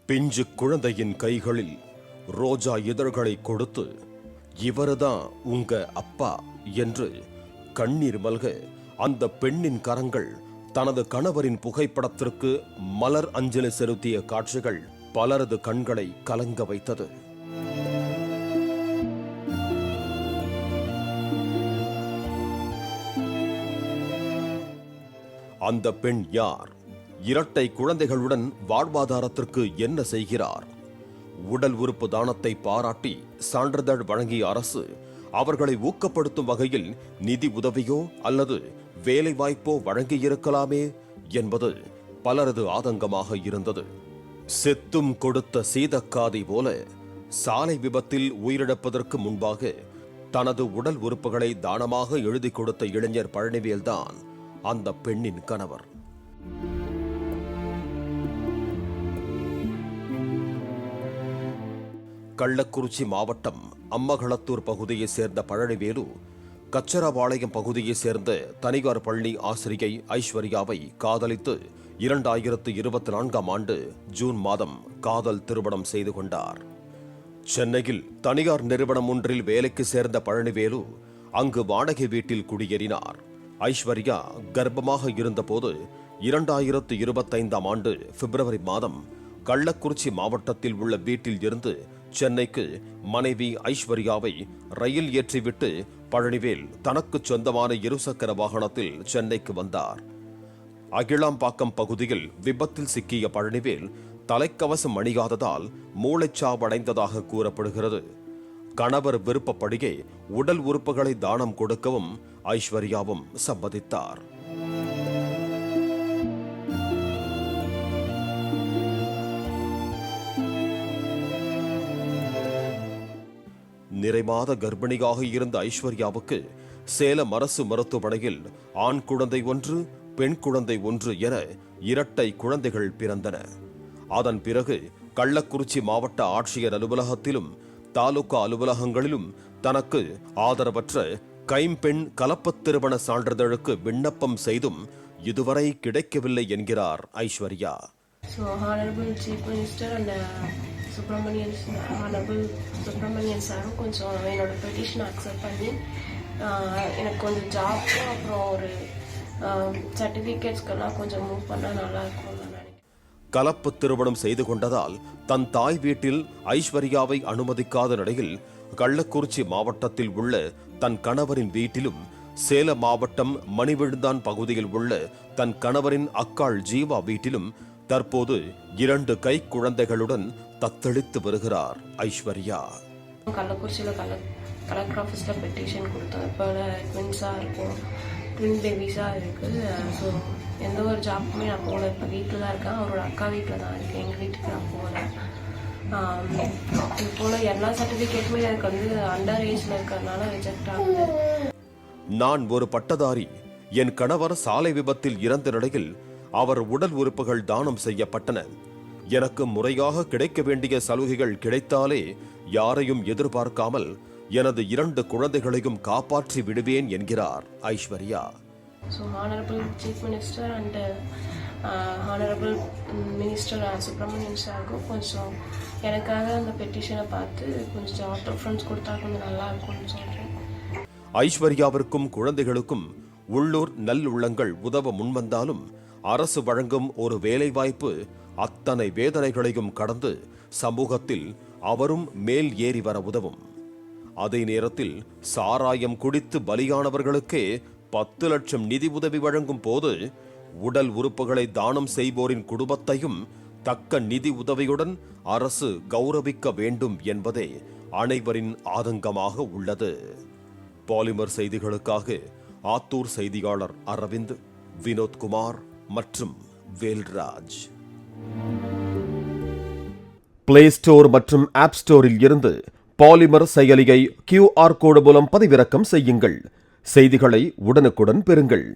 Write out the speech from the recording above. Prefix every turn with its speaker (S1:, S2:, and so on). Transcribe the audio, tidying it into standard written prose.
S1: பிஞ்சு குழந்தையின் கைகளில் ரோஜா இதழ்களை கொடுத்து இவருதான் உங்க அப்பா என்று கண்ணீர் மல்க அந்த பெண்ணின் கரங்கள் தனது கணவரின் புகைப்படத்திற்கு மலர் அஞ்சலி செலுத்திய காட்சிகள் பலரது கண்களை கலங்க வைத்தது. அந்த பெண் யார்? இரட்டை குழந்தைகளுடன் வாழ்வாதாரத்திற்கு என்ன செய்கிறார்? உடல் உறுப்பு தானத்தை பாராட்டி சான்றிதழ் வழங்கிய அரசு அவர்களை ஊக்கப்படுத்தும் வகையில் நிதி உதவியோ அல்லது வேலை வாய்ப்போ வழங்கியிருக்கலாமே என்பது பலரது ஆதங்கமாக இருந்தது. செத்தும் கொடுத்த சீதக்காதி போல சாலை விபத்தில் உயிரிழப்பதற்கு முன்பாக தனது உடல் உறுப்புகளை தானமாக எழுதி கொடுத்த இளைஞர் பழனிவேல்தான் அந்த பெண்ணின் கணவர். கள்ளக்குறிச்சி மாவட்டம் அம்மகளத்தூர் பகுதியைச் சேர்ந்த பழனிவேலு கச்சரபாளையம் பகுதியைச் சேர்ந்த தனியார் பள்ளி ஆசிரியை ஐஸ்வர்யாவை காதலித்து 2024 ஜூன் மாதம் காதல் திருமணம் செய்து கொண்டார். சென்னையில் தனியார் நிறுவனம் ஒன்றில் வேலைக்கு சேர்ந்த பழனிவேலு அங்கு வாடகை வீட்டில் குடியேறினார். ஐஸ்வர்யா கர்ப்பமாக இருந்தபோது 2025 பிப்ரவரி மாதம் கள்ளக்குறிச்சி மாவட்டத்தில் உள்ள வீட்டில் இருந்து சென்னைக்கு மனைவி ஐஸ்வர்யாவை ரயில் ஏற்றிவிட்டு பழனிவேல் தனக்கு சொந்தமான இருசக்கர வாகனத்தில் சென்னைக்கு வந்தார். அகிலாம்பாக்கம் பகுதியில் விபத்தில் சிக்கிய பழனிவேல் தலைக்கவசம் அணியாததால் மூளைச்சாவடைந்ததாக கூறப்படுகிறது. கணவர் விருப்பப்படியே உடல் உறுப்புகளை தானம் கொடுக்கவும் ஐஸ்வர்யாவும் சம்மதித்தார். நிறைமாத கர்ப்பிணியாக இருந்த ஐஸ்வர்யாவுக்கு சேலம் அரசு மருத்துவமனையில் ஆண் குழந்தை ஒன்று பெண் குழந்தை ஒன்று என இரட்டை குழந்தைகள் பிறந்தன. அதன் பிறகு கள்ளக்குறிச்சி மாவட்ட ஆட்சியர் அலுவலகத்திலும் தாலுகா அலுவலகங்களிலும் தனக்கு ஆதரவற்ற கைம்பெண் கலப்புத் திருமண சான்றிதழுக்கு விண்ணப்பம் செய்தும் இதுவரை கிடைக்கவில்லை என்கிறார் ஐஸ்வர்யா.
S2: சுப்பிரமணியன் சாரும் கொஞ்சம் என்னோட பெட்டிஷன் அக்செப்ட் பண்ணி எனக்கு கொஞ்சம் ஜாப்க்கும் அப்புறம் ஒரு சர்டிஃபிகேட்ஸ்க்கெல்லாம் கொஞ்சம் மூவ் பண்ணால் நல்லா இருக்கும்.
S1: கலப்பு திருமணம் செய்து கொண்டதால் தன் தாய் வீட்டில் ஐஸ்வர்யாவை அனுமதிக்காத நிலையில் கள்ளக்குறிச்சி மாவட்டத்தில் உள்ள தன் கணவரின் வீட்டிலும் சேலம் மாவட்டம் மணிவிழுந்தான் பகுதியில் உள்ள தன் கணவரின் அக்காள் ஜீவா வீட்டிலும் தற்போது 2 கை குழந்தைகளுடன் தத்தளித்து வருகிறார் ஐஸ்வர்யா.
S2: கள்ளக்குறிச்சியில் கலெக்டர் ஆஃபீஸில் பெட்டிஷன் கொடுத்தோம். இப்போ ட்வின்ஸாக இருக்கும், ட்வின் பேபிஸாக இருக்குது. ஸோ எந்த ஒரு ஜாப்புமே நான் போகல. இப்போ வீட்டில் தான் இருக்கேன். அவரோட அக்கா வீட்டில் தான் இருக்கேன். எங்கள் வீட்டுக்கு நான் போகிறேன். இது போல் எல்லா சர்டிஃபிகேட்டுமே எனக்கு வந்து அண்டர் ஏஜில் இருக்கிறதுனால ரிஜெக்ட் ஆகுது.
S1: நான் ஒரு பட்டதாரி. என் கணவர் சாலை விபத்தில் இறந்த நிலையில் அவர் உடல் உறுப்புகள் தானம் செய்யப்பட்டன. எனக்கு முறையாக கிடைக்க வேண்டிய சலுகைகள் கிடைத்தாலே யாரையும் எதிர்பார்க்காமல் எனது 2 குழந்தைகளையும் காப்பாற்றி விடுவேன் என்கிறார் Aishwarya.
S2: Honorable Chief Minister and Honorable Minister Subramanian சாருக்கும் கொஞ்சம் எனக்காக அந்த பெட்டிஷனை பார்த்து கொஞ்சம் ஆட்டோஃபரன்ஸ் கொடுத்தா கொஞ்சம் நல்லா இருக்கும்னு சொல்றேன்.
S1: ஐஸ்வர்யாவிற்கும் குழந்தைகளுக்கும் உள்ளூர் நல்லுள்ளங்கள் உதவ முன்வந்தாலும் அரசு வழங்கும் ஒரு வேலைவாய்ப்பு அத்தனை வேதனைகளையும் கடந்து சமூகத்தில் அவரும் மேல் ஏறி வர உதவும். அதே நேரத்தில் சாராயம் குடித்து பலியானவர்களுக்கே 10 லட்சம் நிதி உதவி வழங்கும் போது உடல் உறுப்புகளை தானம் செய்வோரின் குடும்பத்தையும் தக்க நிதி உதவியுடன் அரசு கௌரவிக்க வேண்டும் என்பதே அனைவரின் ஆதங்கமாக உள்ளது. பாலிமர் செய்திகளுக்காக ஆத்தூர் செய்தியாளர் அரவிந்த், வினோத்குமார் மற்றும் வேல்ராஜ். பிளே ஸ்டோர் மற்றும் ஆப் ஸ்டோரில் இருந்து பாலிமர் செயலியை QR கோடு மூலம் பதிவிறக்கம் செய்யுங்கள். செய்திகளை உடனுக்குடன் பெறுங்கள்.